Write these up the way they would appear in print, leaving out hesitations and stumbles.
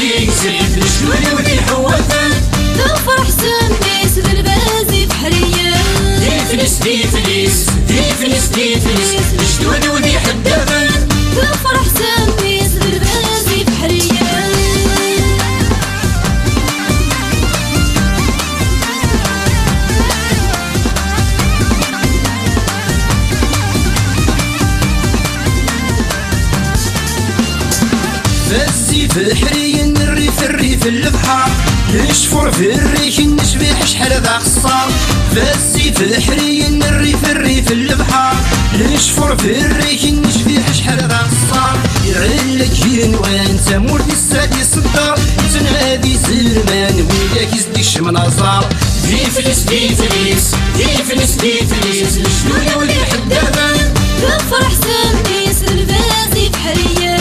تيكسيف الشلولي وذي حوثن تفرح سميس بالبازي بحرية ديفلس ديفلس ديفلس ديفلس الشلولي وذي حدثن تفرح سميس بالبازي بحرية فزي في الحريين الريف البحر نشفر في الريش نشبح شحال ذا خصار فزي في الحريين الريف البحر نشفر في الريش نشبح شحال ذا خصار يعلك ينوان تمورتي السادي صدار تنادي زلمان وياك يزديش مناظر ديفلس ديفلس ديفلس ديفلس الشلولي وذي حدثن تفرح سميس بالبازي بحرية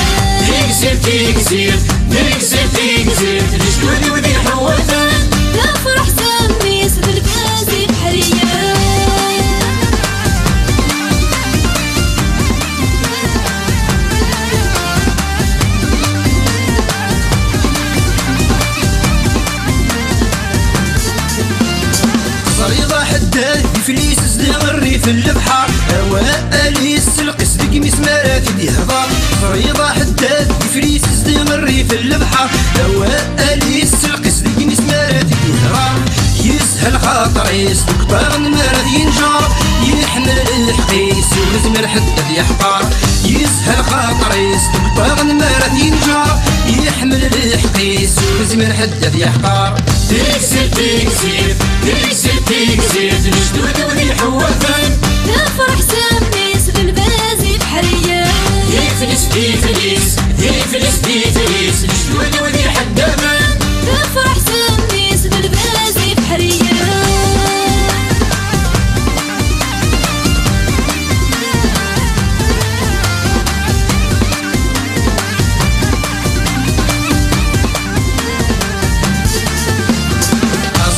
تيكسيف تيكسيف تيكسيف تيكسيف الشلولي وذي حوثن تفرح سميس بالبازي بحرية صريضة حداد بفليس زدان الريف البحر أوائل السلق صدق مسمارات يهضر صريضة حداد بفليس زدان الريف البحر أوائل السلق صدق مسمارات يهضر يسهل خاطر يسلك طاغن مرض ينجر يحمل الحقيس ولزم حداد يحقر يسهل خاطر يسلك طاغن مرض ينجر يحمل الحقيس ولزم حداد يحقر تيكسيف تيكسيف تيكسيف تيكسيف الشلولي وذي حوثن تفرح سميس بالبازي بحرية ديفلس ديفلس ديفلس ديفلس الشلولي وذي حدثن تفرح سميس بالبازي بحرية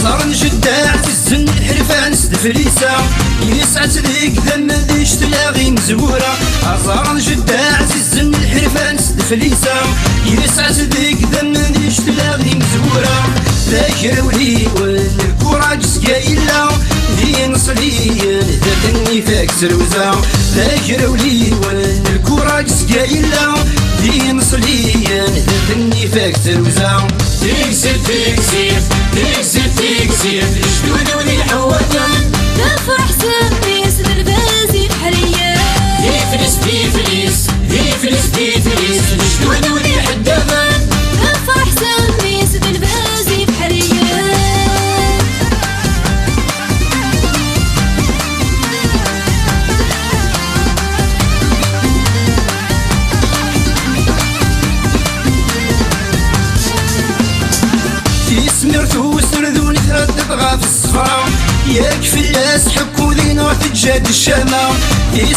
صار نجدع تزن الحرفان سدفليسة يسعى ذيك ذم ديش تلاغي مزورة صار نجدع تزن الحرفان سدفليسة يسعى ذيك ذم ديش تلاغي مزورة ذاكر ولي والكورة جسكايلا ذي نصليا ذاتني فاك سروزة ذاكر ولي والكورة جسكايلا ذي نصليا ذاتني فاك سروزة تيكسيف تيكسيف تيكسيف تيكسيف الشلولي وذي حوثن تفرح سميس بالبازي بحرية ديفلس ديفلس ديفلس ديفلس الشلولي وذي حدثن تفرح سميس بالبازي بحرية سمرتو سردوني تردد غاف الصفرا ياك فلاس حكو ذينا تجاد الشامة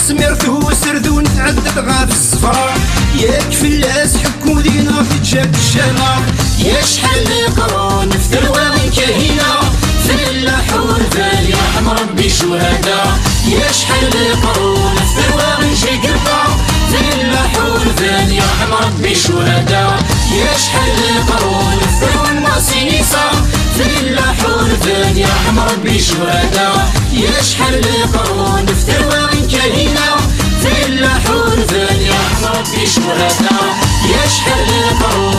سمرتو سردوني تردد غاف الصفرا ياك فلاس حكو ذينا تجاد الشامة يا شحال قرون في ثروة كهينة في اللحور فالي رحم ربي شهداء يا شحال قرون في ثروة شقربة في اللحور فالي رحم ربي شهداء يا شحال قرون في ثروة الماسينيسة في اللحور فالي رحم ربي شهداء يا شحال قرون في ثروة كهينة في اللحور فالي رحم ربي شهداء يا شحال قرون